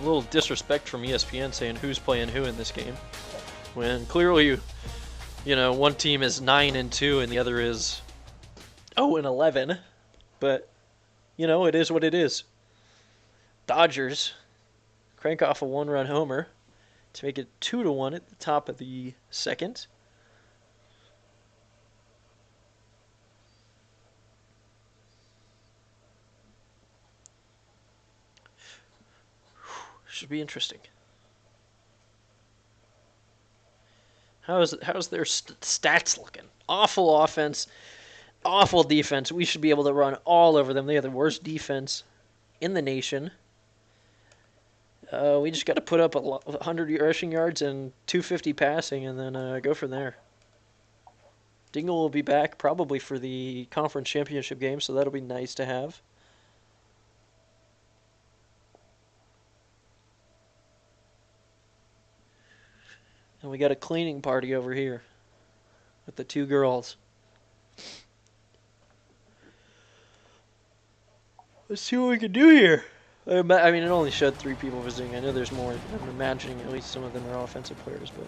A little disrespect from ESPN saying who's playing who in this game, when clearly, you know, one team is 9-2 and the other is 0-11. But you know, it is what it is. Dodgers crank off a one-run homer to make it 2-1 at the top of the second. Should be interesting. How's their stats looking? Awful offense, awful defense. We should be able to run all over them. They have the worst defense in the nation. We just got to put up 100 rushing yards and 250 passing, and then go from there. Dingle will be back probably for the conference championship game, so that'll be nice to have. And we got a cleaning party over here with the two girls. Let's see what we can do here. I mean, it only showed 3 people visiting. I know there's more. I'm imagining at least some of them are offensive players, but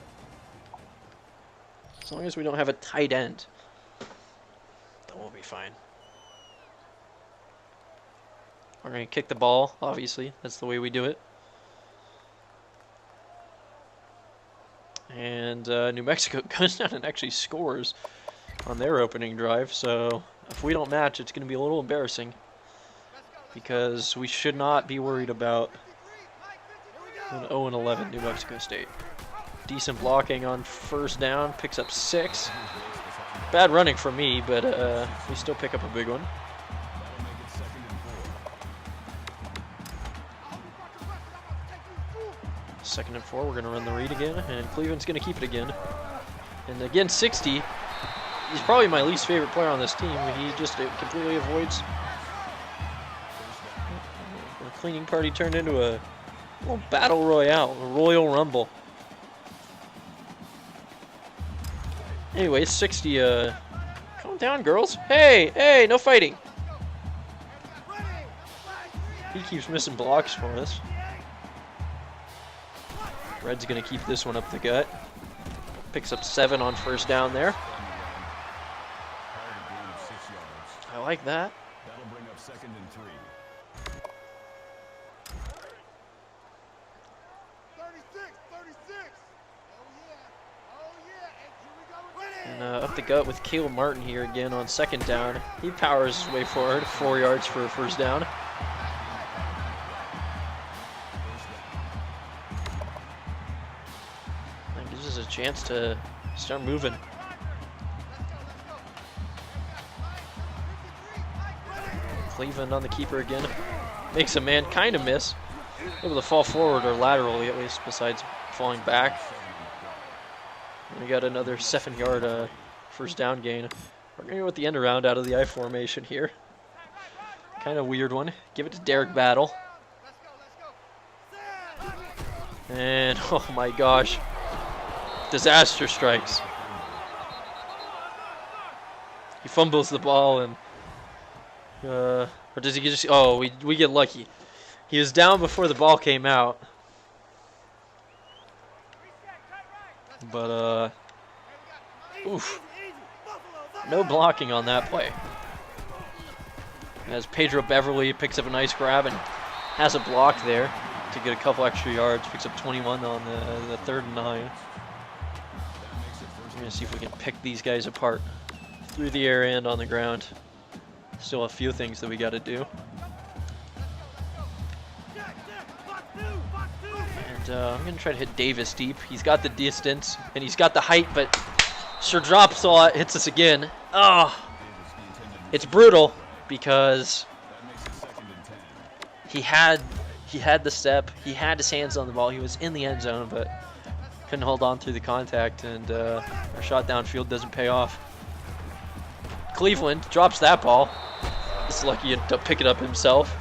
as long as we don't have a tight end, then we'll be fine. We're going to kick the ball, obviously. That's the way we do it. And New Mexico goes down and actually scores on their opening drive. So if we don't match, it's going to be a little embarrassing, because we should not be worried about an 0-11 New Mexico State. Decent blocking on first down, picks up 6. Bad running from me, but we still pick up a big one. Second and 4, we're going to run the read again, and Cleveland's going to keep it again. And again, 60. He's probably my least favorite player on this team. He just completely avoids. The cleaning party turned into a little battle royale, a Royal Rumble. Anyway, 60, calm down, girls. Hey, no fighting. He keeps missing blocks for us. Red's going to keep this one up the gut. Picks up 7 on first down there. I like that. That'll bring up 2nd and 3. 36. And up the gut with Caleb Martin here again on 2nd down. He powers his way forward, 4 yards for a first down. A chance to start moving. Cleveland on the keeper again. Makes a man kind of miss. Able to fall forward or laterally at least, besides falling back. And we got another 7-yard first down gain. We're going to go with the end around out of the I formation here. Kind of weird one. Give it to Derek Battle. And oh my gosh. Disaster strikes. He fumbles the ball, and or does he just? Oh, we get lucky. He was down before the ball came out, but oof, no blocking on that play. As Pedro Beverly picks up a nice grab and has a block there to get a couple extra yards. Picks up 21 on the 3rd and 9. We're going to see if we can pick these guys apart through the air and on the ground. Still a few things that we got to do. And I'm going to try to hit Davis deep. He's got the distance and he's got the height, but sure drops a lot, hits us again. Oh, it's brutal because he had the step, he had his hands on the ball, he was in the end zone, but couldn't hold on through the contact, and our shot downfield doesn't pay off. Cleveland drops that ball. He's lucky to pick it up himself.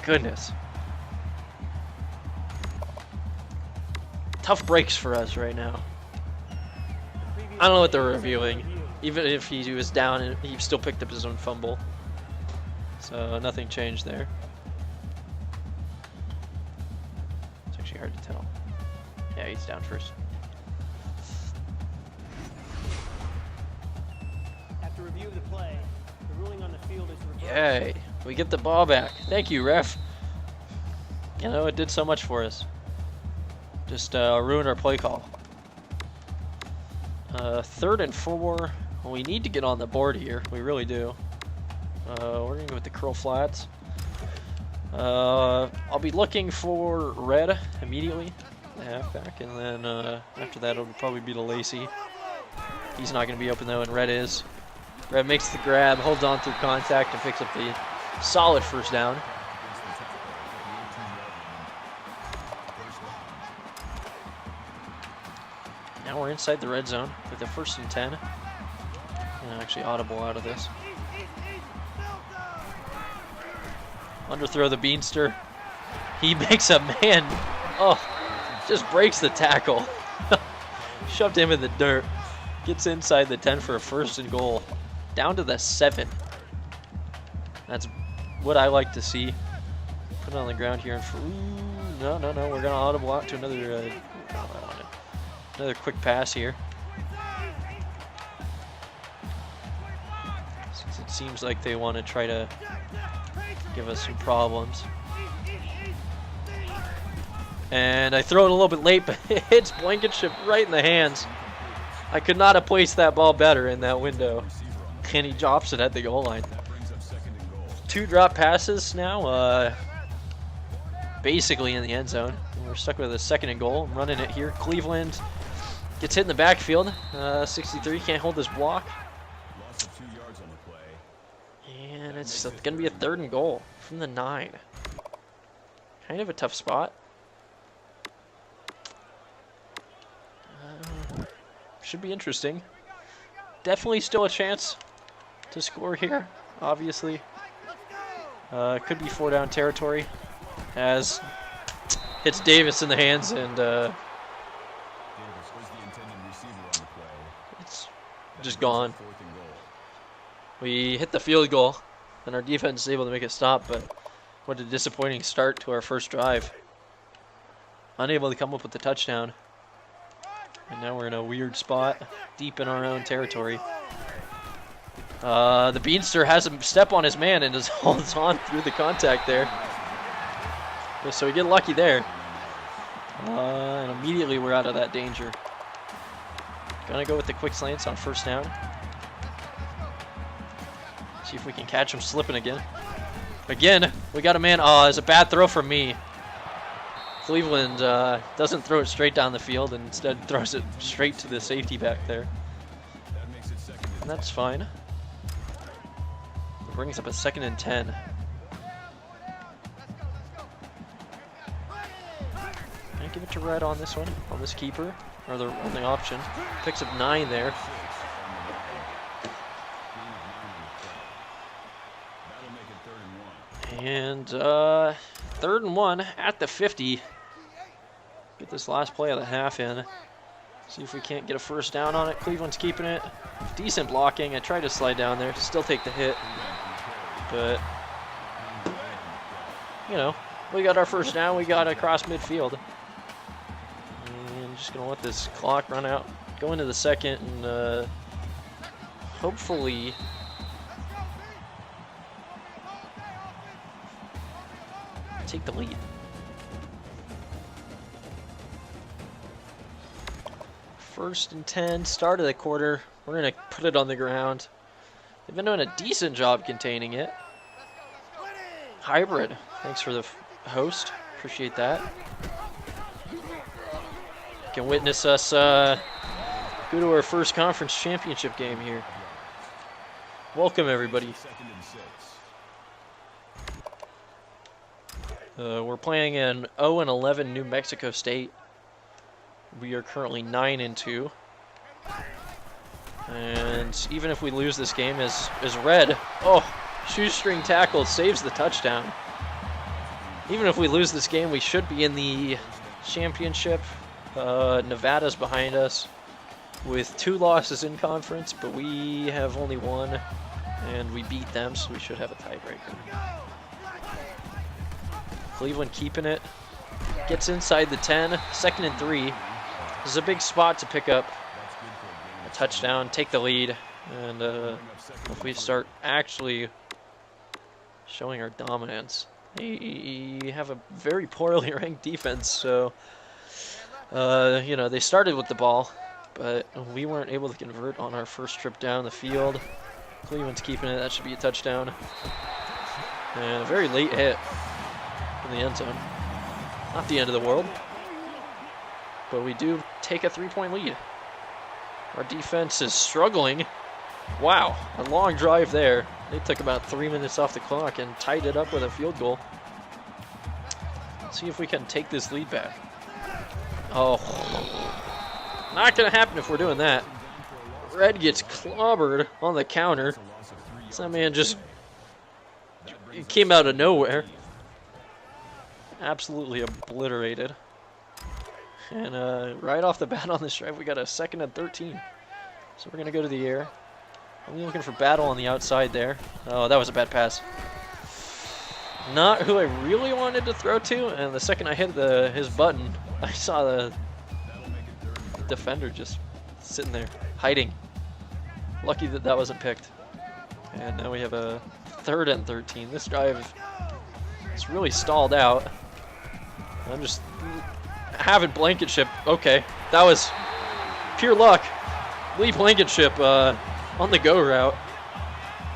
Goodness. Tough breaks for us right now. I don't know what they're reviewing. Even if he was down, he still picked up his own fumble. So nothing changed there. actually hard to tell. Yeah, he's down first. After review of the play, the ruling on the field is reversed. Yay! We get the ball back. Thank you, ref. You know, it did so much for us. Just ruined our play call. 3rd and 4. Well, we need to get on the board here. We really do. We're going to go with the curl flats. I'll be looking for Red immediately, the halfback, and then after that it'll probably be to Lacey. He's not going to be open though, and Red is. Red makes the grab, holds on through contact, and picks up the solid first down. Now we're inside the red zone with the 1st and 10. And actually audible out of this. Underthrow the Beanster. He makes a man. Oh, just breaks the tackle. Shoved him in the dirt. Gets inside the 10 for a 1st and goal. Down to the 7. That's what I like to see. Put it on the ground here. And no. We're going to audible out to another quick pass here. Since it seems like they want to try to give us some problems. And I throw it a little bit late, but it hits Blankenship right in the hands. I could not have placed that ball better in that window. And he drops it at the goal line. 2 drop passes now, basically in the end zone. We're stuck with a 2nd and goal. I'm running it here. Cleveland gets hit in the backfield. 63 can't hold this block. And it's going to be a 3rd and goal from the 9. Kind of a tough spot. Should be interesting. Definitely still a chance to score here, obviously. Could be 4 down territory. As hits Davis in the hands, and it's just gone. We hit the field goal, and our defense is able to make it stop, but what a disappointing start to our first drive. Unable to come up with the touchdown. And now we're in a weird spot, deep in our own territory. The Beanster has him step on his man and just holds on through the contact there. So we get lucky there. And immediately we're out of that danger. Gonna go with the quick slants on 1st down. See if we can catch him slipping again. Again, we got a man. Oh, it's a bad throw from me. Cleveland doesn't throw it straight down the field and instead throws it straight to the safety back there. And that's fine. It brings up a 2nd and 10. I give it to Red on this one, on this keeper, or the only option. Picks up 9 there. And 3rd and 1 at the 50. Get this last play of the half in. See if we can't get a 1st down on it. Cleveland's keeping it. Decent blocking. I tried to slide down there. Still take the hit. But, you know, we got our 1st down. We got across midfield. And just going to let this clock run out. Go into the 2nd and hopefully take the lead. 1st and 10, start of the quarter. We're going to put it on the ground. They've been doing a decent job containing it. Hybrid, thanks for the host. Appreciate that. You can witness us go to our first conference championship game here. Welcome, everybody. We're playing in Owen 11 New Mexico State. We are currently 9-2. And even if we lose this game, as Red, oh, shoestring tackle saves the touchdown. Even if we lose this game, we should be in the championship. Nevada's behind us with 2 losses in conference, but we have only 1, and we beat them, so we should have a tiebreaker. Cleveland keeping it. Gets inside the 10. 2nd and 3. This is a big spot to pick up a touchdown, take the lead, and if we start actually showing our dominance. They have a very poorly ranked defense, so you know, they started with the ball, but we weren't able to convert on our first trip down the field. Cleveland's keeping it. That should be a touchdown. And a very late hit in the end zone. Not the end of the world, but we do take a 3-point lead. Our defense is struggling. Wow, a long drive there. They took about 3 minutes off the clock and tied it up with a field goal. Let's see if we can take this lead back. Oh, not gonna happen if we're doing that. Red gets clobbered on the counter. So that man just came out of nowhere. Absolutely obliterated. And right off the bat on this drive, we got a 2nd and 13. So we're gonna go to the air. I'm looking for Battle on the outside there. Oh, that was a bad pass. Not who I really wanted to throw to, and the second I hit his button, I saw the defender just sitting there, hiding. Lucky that that wasn't picked. And now we have a 3rd and 13. This drive is really stalled out. I'm just having Blankenship. Okay, that was pure luck. Lee Blankenship on the go route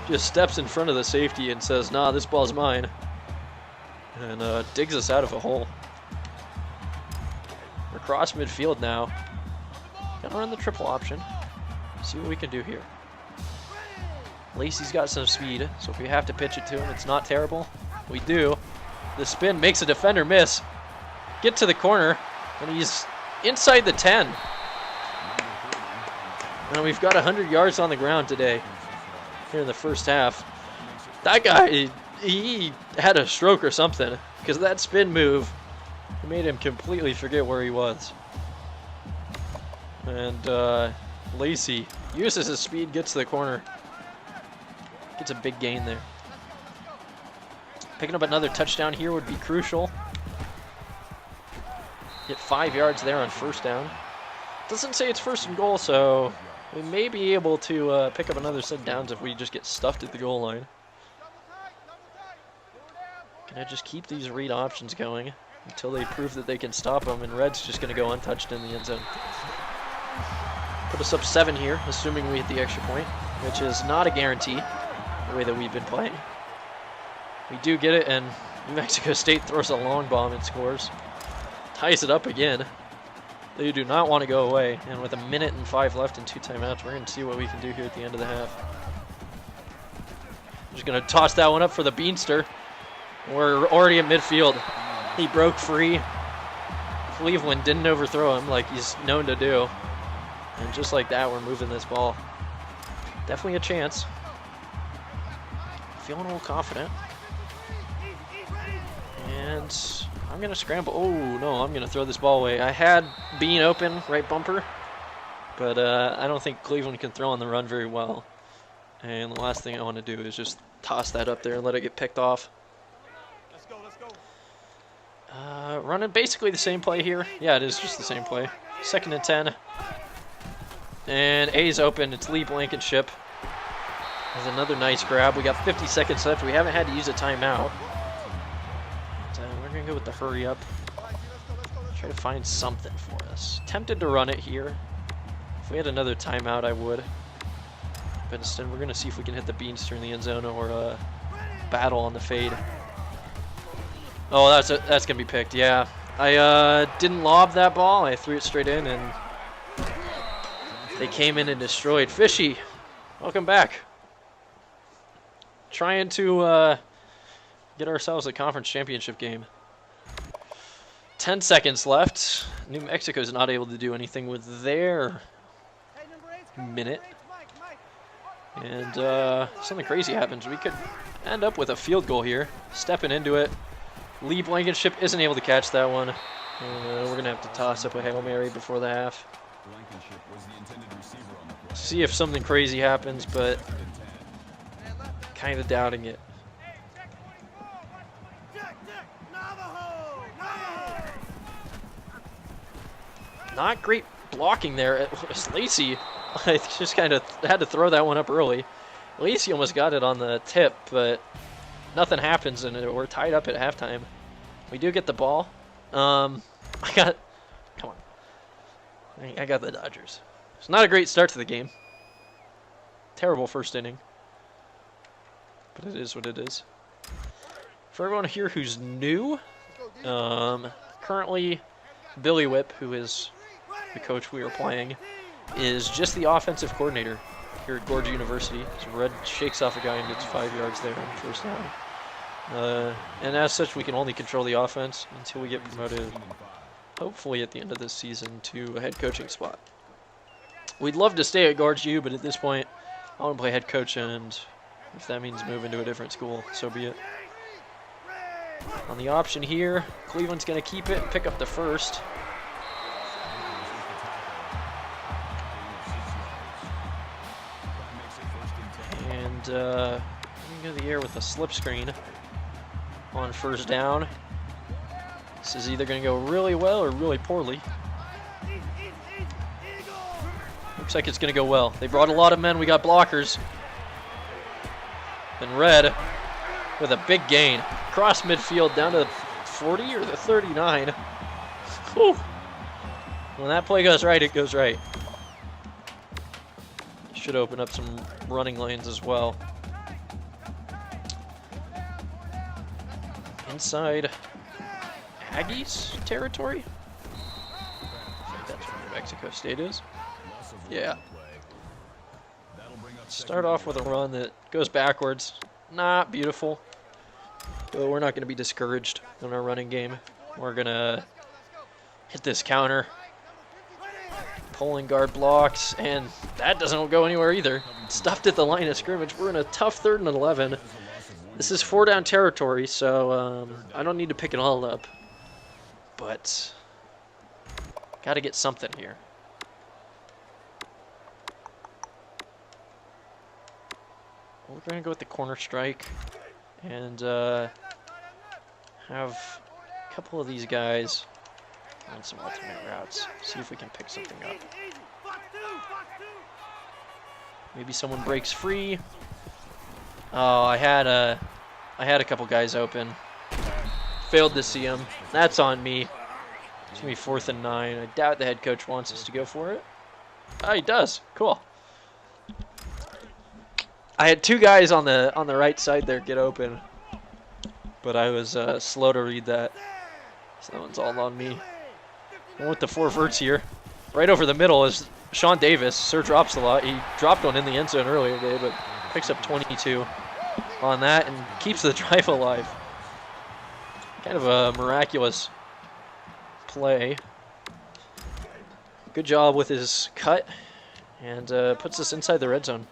just steps in front of the safety and says, "Nah, this ball's mine," and digs us out of a hole. We're across midfield now. Gonna run the triple option. See what we can do here. Lacey's got some speed, so if we have to pitch it to him, it's not terrible. We do. The spin makes a defender miss. Get to the corner, and he's inside the 10. And we've got 100 yards on the ground today, here in the first half. That guy, he had a stroke or something, because that spin move made him completely forget where he was. And Lacey uses his speed, gets to the corner. Gets a big gain there. Picking up another touchdown here would be crucial. Get 5 yards there on 1st down. Doesn't say it's 1st and goal, so we may be able to pick up another set of downs if we just get stuffed at the goal line. Can I just keep these read options going until they prove that they can stop them, and Red's just going to go untouched in the end zone. Put us up 7 here, assuming we hit the extra point, which is not a guarantee the way that we've been playing. We do get it, and New Mexico State throws a long bomb and scores. Ties it up again. They do not want to go away, and with 1 minute and 5 left and 2 timeouts, we're going to see what we can do here at the end of the half. I'm just going to toss that one up for the Beanster. We're already at midfield. He broke free. Cleveland didn't overthrow him like he's known to do. And just like that, we're moving this ball. Definitely a chance. Feeling a little confident. And I'm going to scramble. Oh, no, I'm going to throw this ball away. I had Bean open, right bumper. But I don't think Cleveland can throw on the run very well. And the last thing I want to do is just toss that up there and let it get picked off. Let's go, let's go. Running basically the same play here. Yeah, it is just the same play. 2nd and 10. And A's open. It's Lee Blankenship. There's another nice grab. We got 50 seconds left. We haven't had to use a timeout. But, we're going to go with the hurry up. Try to find something for us. Tempted to run it here. If we had another timeout, I would. But instead, we're going to see if we can hit the Beanster in the end zone or Battle on the fade. Oh, that's going to be picked, yeah. I didn't lob that ball. I threw it straight in, and they came in and destroyed. Fishy, welcome back. Trying to get ourselves a conference championship game. 10 seconds left. New Mexico's not able to do anything with their minute. And something crazy happens. We could end up with a field goal here. Stepping into it. Lee Blankenship isn't able to catch that one. We're going to have to toss up a Hail Mary before the half. See if something crazy happens, but kind of doubting it. Not great blocking there. It was Lacey. I just kind of had to throw that one up early. Lacey almost got it on the tip, but nothing happens, and we're tied up at halftime. We do get the ball. Come on. I got the Dodgers. It's not a great start to the game. Terrible first inning. But it is what it is. For everyone here who's new, currently Billy Whip, who is the coach we are playing, is just the offensive coordinator here at Gorge University. So Red shakes off a guy and gets 5 yards there on first down. And as such, we can only control the offense until we get promoted, hopefully at the end of this season, to a head coaching spot. We'd love to stay at Gorge U, but at this point, I want to play head coach, and if that means move into a different school, so be it. On the option here, Cleveland's going to keep it and pick up the first. And we go to the air with a slip screen on first down. This is either going to go really well or really poorly. Looks like it's going to go well. They brought a lot of men. We got blockers. And Red with a big gain. Across midfield down to the 40 or the 39. Whew. When that play goes right, it goes right. Should open up some running lanes as well. Inside Aggies territory? I think that's where New Mexico State is. Yeah. Start off with a run that goes backwards. Not beautiful. But we're not going to be discouraged in our running game. We're going to hit this counter. Pulling guard blocks, and that doesn't go anywhere either. Stuffed at the line of scrimmage. We're in a tough 3rd and 11. This is 4-down territory, so I don't need to pick it all up. But got to get something here. We're going to go with the corner strike and have a couple of these guys on some alternate routes. See if we can pick something up. Maybe someone breaks free. Oh, I had a couple guys open. Failed to see them. That's on me. It's gonna be 4th and 9. I doubt the head coach wants us to go for it. Oh, he does. Cool. I had 2 guys on the right side there get open, but I was slow to read that. So that one's all on me. Going with the 4 verts here. Right over the middle is Sean Davis. Sir drops a lot. He dropped one in the end zone earlier today, but picks up 22 on that and keeps the drive alive. Kind of a miraculous play. Good job with his cut, and puts us inside the red zone.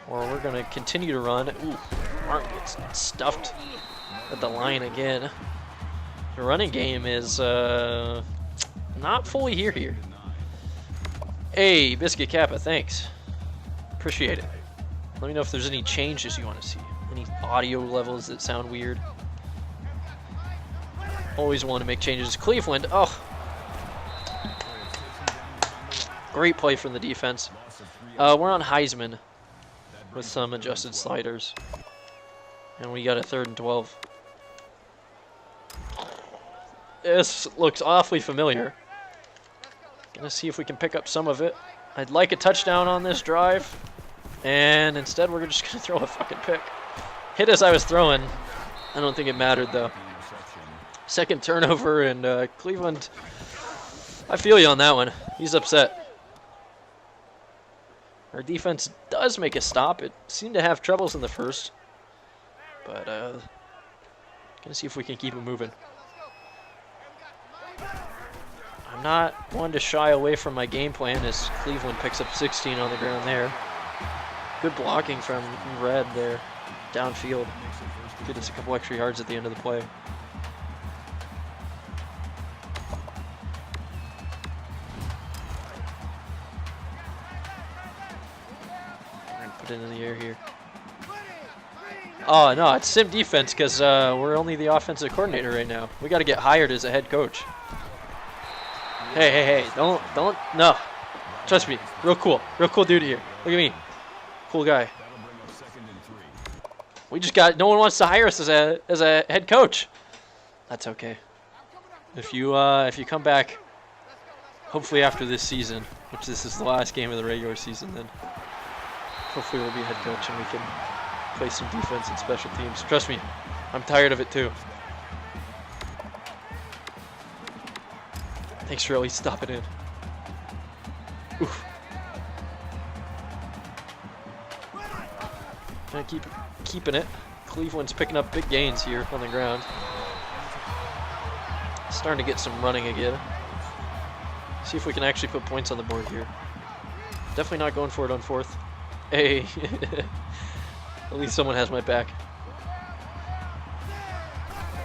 Or we're going to continue to run. Ooh, Martin gets stuffed at the line again. The running game is not fully here. Hey, Biscuit Kappa, thanks. Appreciate it. Let me know if there's any changes you want to see. Any audio levels that sound weird. Always want to make changes. Cleveland, oh. Great play from the defense. We're on Heisman with some adjusted sliders. And we got a 3rd and 12. This looks awfully familiar. Gonna see if we can pick up some of it. I'd like a touchdown on this drive. And instead we're just gonna throw a fucking pick. Hit as I was throwing. I don't think it mattered though. 2nd turnover, and Cleveland, I feel you on that one. He's upset. Our defense does make a stop. It seemed to have troubles in the first. But gonna see if we can keep it moving. I'm not one to shy away from my game plan as Cleveland picks up 16 on the ground there. Good blocking from Red there, downfield. Get us a couple extra yards at the end of the play. We're gonna put it in the air here. Oh no, it's sim defense because we're only the offensive coordinator right now. We got to get hired as a head coach. Hey, hey, hey, don't, no. Trust me, real cool dude here. Look at me, cool guy. We just got, no one wants to hire us as a head coach. That's okay. If you come back, hopefully after this season, which this is the last game of the regular season, then hopefully we'll be a head coach and we can play some defense and special teams. Trust me, I'm tired of it too. Thanks for at least stopping in. Oof. Gonna keep keeping it. Cleveland's picking up big gains here on the ground. Starting to get some running again. See if we can actually put points on the board here. Definitely not going for it on fourth. Hey, at least someone has my back.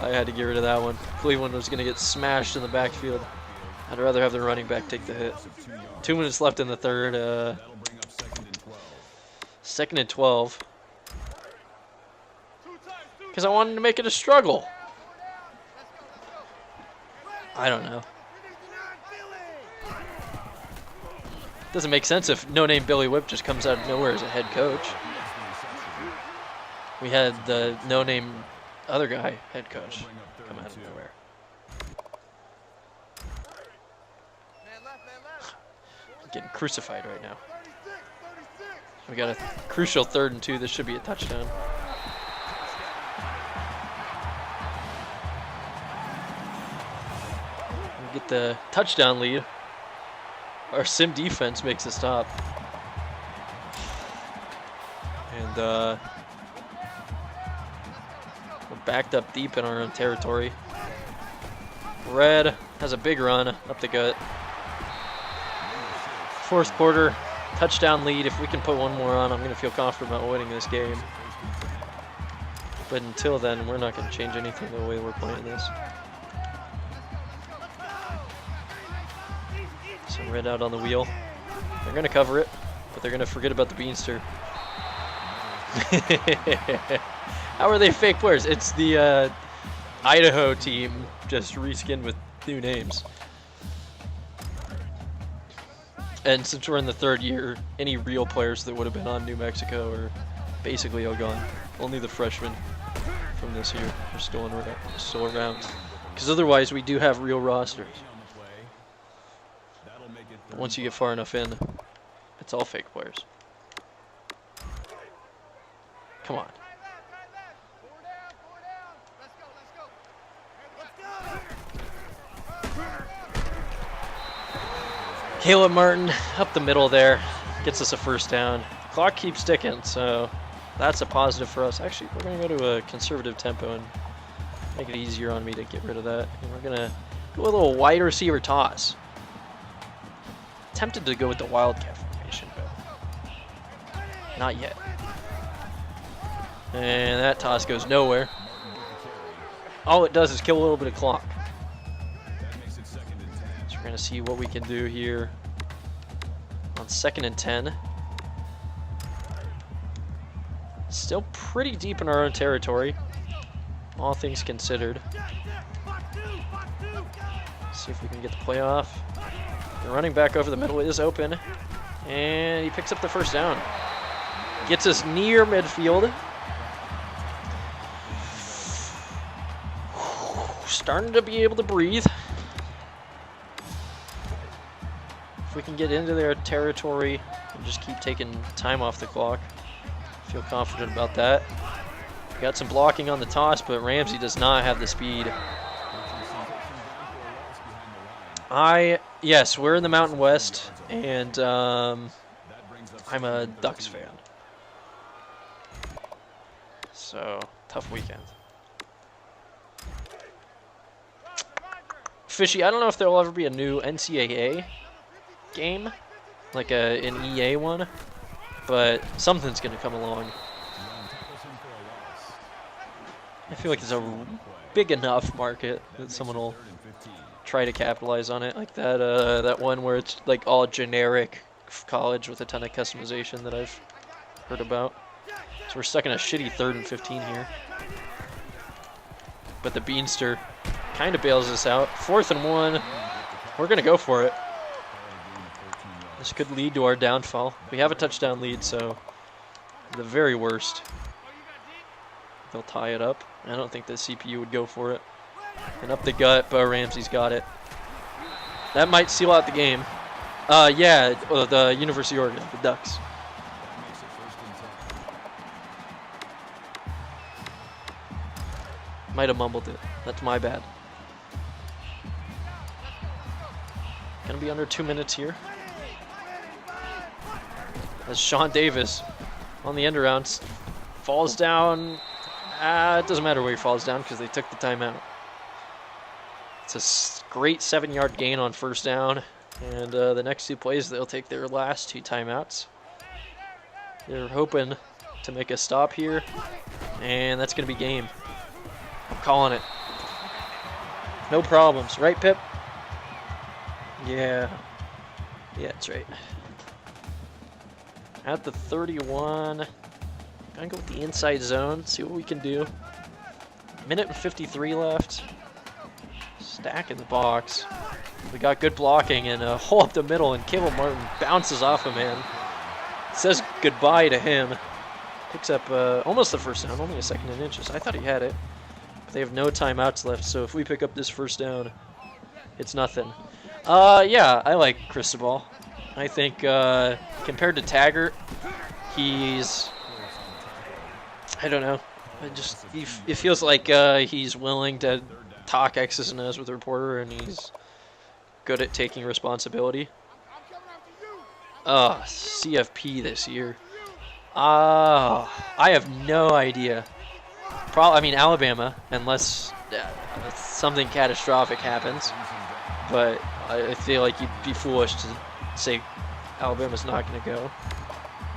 I had to get rid of that one. Cleveland was going to get smashed in the backfield. I'd rather have the running back take the hit. 2 minutes left in the third. Second and 12. Because I wanted to make it a struggle. I don't know. Doesn't make sense if no-name Billy Whip just comes out of nowhere as a head coach. We had the no-name other guy, head coach, come out of nowhere. I'm getting crucified right now. We got a crucial 3rd and 2. This should be a touchdown. We get the touchdown lead. Our sim defense makes a stop. And we're backed up deep in our own territory. Red has a big run up the gut. 4th quarter, touchdown lead. If we can put one more on, I'm going to feel confident about winning this game. But until then, we're not going to change anything the way we're playing this. So Red out on the wheel. They're going to cover it, but they're going to forget about the Beanster. How are they fake players? It's the Idaho team just reskinned with new names. And since we're in the 3rd year, any real players that would have been on New Mexico are basically all gone. Only the freshmen from this year are still around. Because otherwise, we do have real rosters. But once you get far enough in, it's all fake players. Come on. Caleb Martin up the middle there, gets us a 1st down. The clock keeps ticking, so that's a positive for us. Actually, we're going to go to a conservative tempo and make it easier on me to get rid of that. And we're going to go a little wide receiver toss. Tempted to go with the wildcat formation, but not yet. And that toss goes nowhere. All it does is kill a little bit of clock. So we're going to see what we can do here on 2nd and 10. Still pretty deep in our own territory, all things considered. See if we can get the play off. The running back over the middle is open, and he picks up the 1st down. Gets us near midfield. Starting to be able to breathe. If we can get into their territory and just keep taking time off the clock, feel confident about that. We got some blocking on the toss, but Ramsey does not have the speed. Yes, we're in the Mountain West, and I'm a Ducks fan. So, tough weekend. Fishy, I don't know if there will ever be a new NCAA game, like an EA one, but something's going to come along. I feel like it's a big enough market that someone will try to capitalize on it, like that one where it's like all generic college with a ton of customization that I've heard about. So we're stuck in a shitty 3rd and 15 here. But the Beanster kind of bails us out. 4th and 1. We're going to go for it. This could lead to our downfall. We have a touchdown lead, so the very worst, they'll tie it up. I don't think the CPU would go for it. And up the gut, Bo Ramsey's got it. That might seal out the game. Yeah, the University of Oregon, the Ducks. Might have mumbled it. That's my bad. Gonna be under 2 minutes here. As Sean Davis on the end around falls down. It doesn't matter where he falls down because they took the timeout. It's a great 7-yard gain on first down. And the next 2 plays, they'll take their last 2 timeouts. They're hoping to make a stop here. And that's going to be game. I'm calling it. No problems. Right, Pip? Yeah. Yeah, that's right. At the 31. Gonna go with the inside zone. See what we can do. Minute and 53 left. Stack in the box. We got good blocking and a hole up the middle, and Caleb Martin bounces off a man. Says goodbye to him. Picks up almost the first down, only a 2nd and inches. I thought he had it. But they have no timeouts left, so if we pick up this first down, it's nothing. Yeah, I like Cristobal. I think compared to Taggart, he's, I don't know. It feels like he's willing to talk X's and O's with the reporter, and he's good at taking responsibility. CFP this year. I have no idea. I mean, Alabama, unless something catastrophic happens. But I feel like you'd be foolish to say Alabama's not going to go.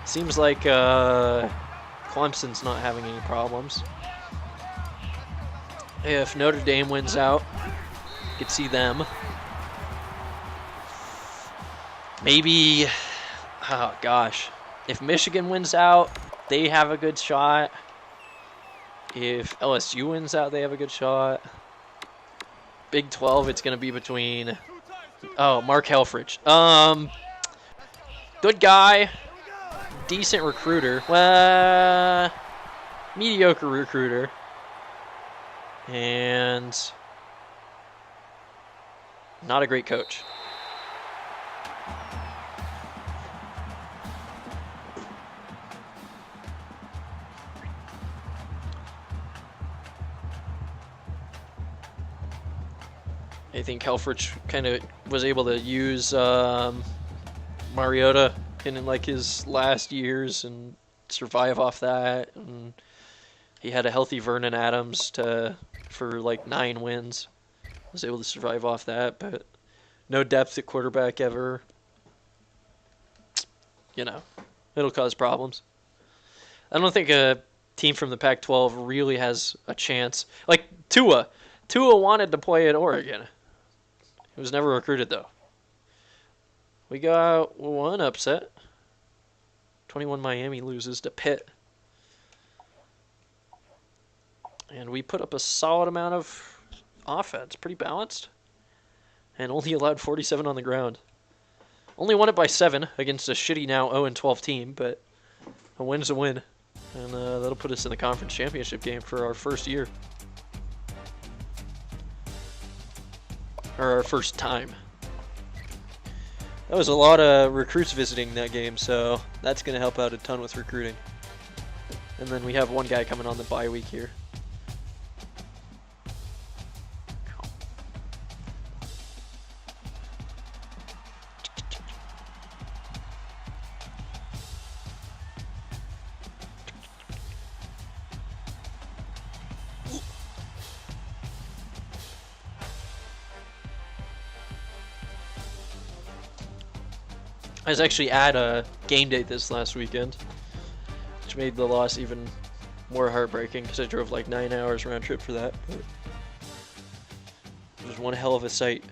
Seems like Clemson's not having any problems. If Notre Dame wins out, you could see them. Maybe, oh gosh, if Michigan wins out, they have a good shot. If LSU wins out, they have a good shot. Big 12, it's going to be between, Mark Helfrich. Good guy, decent recruiter, well, mediocre recruiter, and not a great coach. I think Helfrich kind of was able to use Mariota in like his last years and survive off that. And he had a healthy Vernon Adams for like 9 wins. Was able to survive off that, but no depth at quarterback ever. You know, it'll cause problems. I don't think a team from the Pac-12 really has a chance. Like Tua wanted to play at Oregon. He was never recruited, though. We got one upset. 21 Miami loses to Pitt. And we put up a solid amount of offense. Pretty balanced. And only allowed 47 on the ground. Only won it by 7 against a shitty now 0-12 team, but a win's a win. And that'll put us in the conference championship game for our first year. Or our first time. That was a lot of recruits visiting that game, so that's going to help out a ton with recruiting. And then we have one guy coming on the bye week here. I was actually at a game date this last weekend, which made the loss even more heartbreaking because I drove like 9 hours round trip for that. But it was one hell of a sight.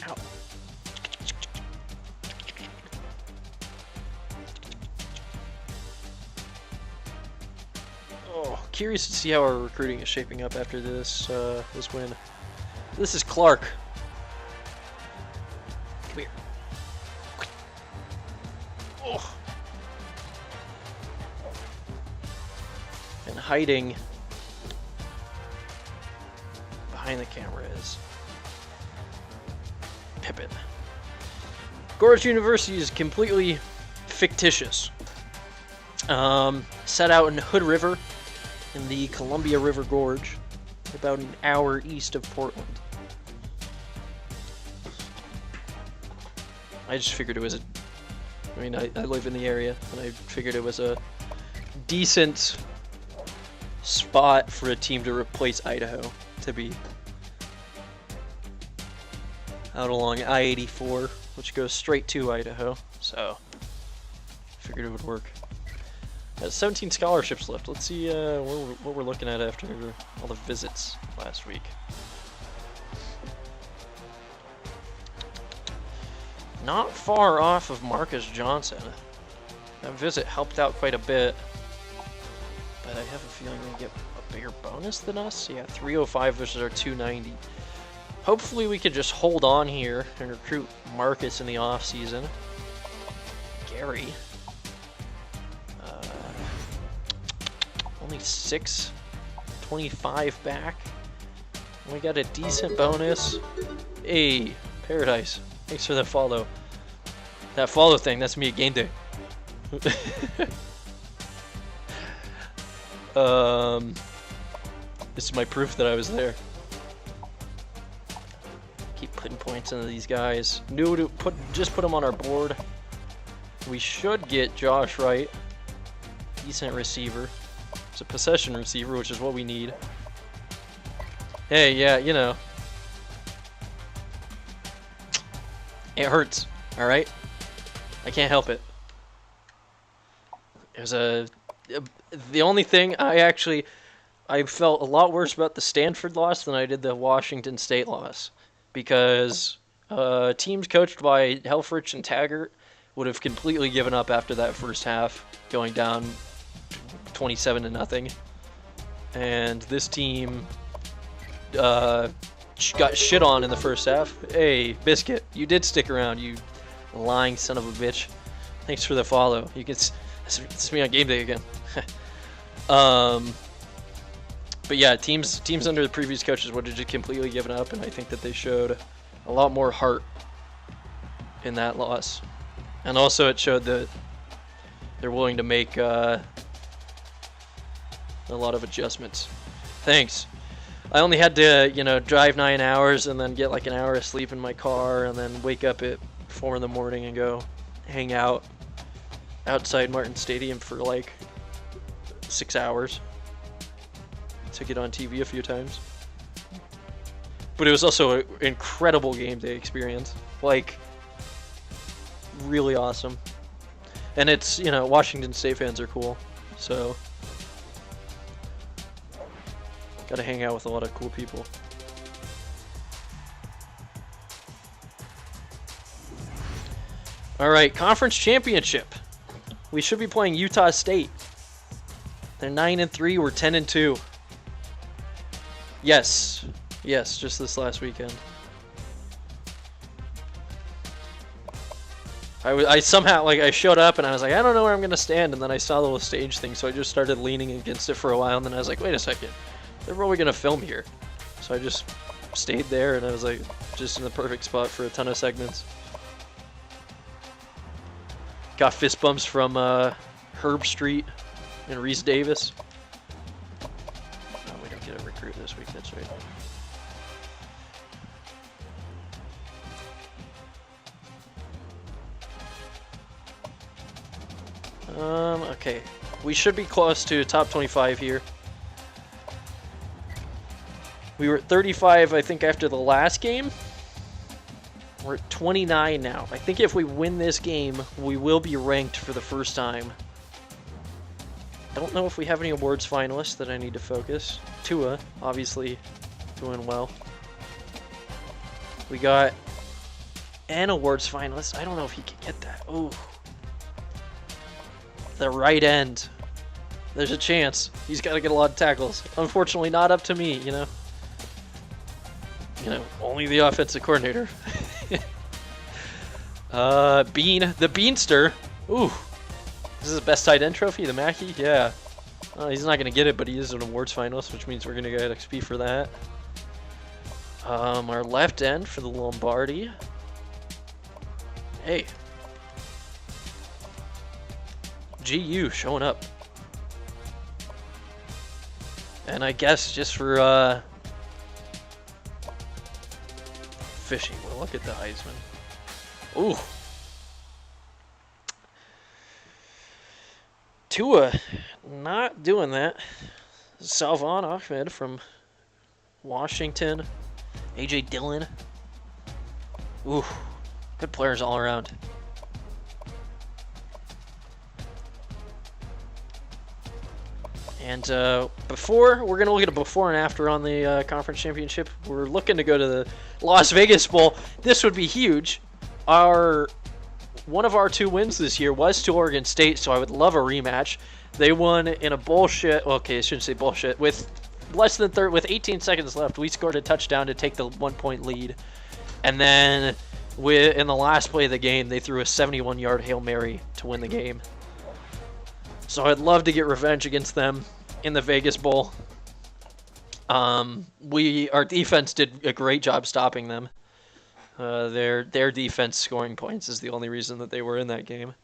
Ow. Oh, curious to see how our recruiting is shaping up after this this win. This is Clark. Come here. Oh. And hiding behind the camera is Pippin. Gorge University is completely fictitious. Set out in Hood River in the Columbia River Gorge, about an hour east of Portland. I just figured it was I live in the area, and I figured it was a decent spot for a team to replace Idaho to be. Out along I-84, which goes straight to Idaho, so figured it would work. 17 scholarships left. Let's see what we're looking at after all the visits last week. Not far off of Marcus Johnson. That visit helped out quite a bit, but I have a feeling they get a bigger bonus than us. Yeah, 305 versus our 290. Hopefully we could just hold on here and recruit Marcus in the off season. Gary. Only 625 back. We got a decent bonus. Hey, Paradise. Thanks for that follow. That follow thing, that's me at game day. This is my proof that I was there. Keep putting points into these guys. Just put them on our board. We should get Josh Wright. Decent receiver. It's a possession receiver, which is what we need. Hey, yeah, you know. It hurts, alright? I can't help it. There's the only thing I felt a lot worse about the Stanford loss than I did the Washington State loss. Because teams coached by Helfrich and Taggart would have completely given up after that first half, going down 27-0, and this team got shit on in the first half. Hey, Biscuit, you did stick around, you lying son of a bitch. Thanks for the follow. You can it's me on game day again. But yeah, teams under the previous coaches would have just completely given up, and I think that they showed a lot more heart in that loss, and also it showed that they're willing to make a lot of adjustments. Thanks. I only had to, drive 9 hours and then get like an hour of sleep in my car and then wake up at 4 in the morning and go hang out outside Martin Stadium for like 6 hours. Took it on TV a few times. But it was also an incredible game day experience. Like, really awesome. And it's, Washington State fans are cool. So got to hang out with a lot of cool people. All right, conference championship. We should be playing Utah State. They're 9-3. We're 10-2. Yes, just this last weekend. I somehow, I showed up and I was like, I don't know where I'm gonna stand, and then I saw the little stage thing, so I just started leaning against it for a while, and then I was like, wait a second. They're probably gonna film here, so I just stayed there, and I was like, just in the perfect spot for a ton of segments. Got fist bumps from Herb Street and Reese Davis. Oh, we don't get a recruit this week. That's right. Okay, we should be close to top 25 here. We were at 35, I think, after the last game. We're at 29 now. I think if we win this game, we will be ranked for the first time. I don't know if we have any awards finalists that I need to focus. Tua, obviously, doing well. We got an awards finalist. I don't know if he can get that. Oh, the right end. There's a chance. He's got to get a lot of tackles. Unfortunately, not up to me, you know. Only the offensive coordinator. Bean, the Beanster. Ooh. This is the best tight end trophy, the Mackey? Yeah. He's not going to get it, but he is an awards finalist, which means we're going to get XP for that. Our left end for the Lombardi. Hey. GU showing up. And I guess just for fishing, we'll look at the Heisman. Ooh. Tua, not doing that. Salvon Ahmed from Washington. A.J. Dillon. Ooh, good players all around. And we're going to look at a before and after on the conference championship. We're looking to go to the Las Vegas Bowl. This would be huge. One of our 2 wins this year was to Oregon State, so I would love a rematch. They won in a bullshit. Okay, I shouldn't say bullshit. With with 18 seconds left, we scored a touchdown to take the 1-point lead, and then in the last play of the game, they threw a 71-yard Hail Mary to win the game. So I'd love to get revenge against them in the Vegas Bowl. Our defense did a great job stopping them. Their defense scoring points is the only reason that they were in that game.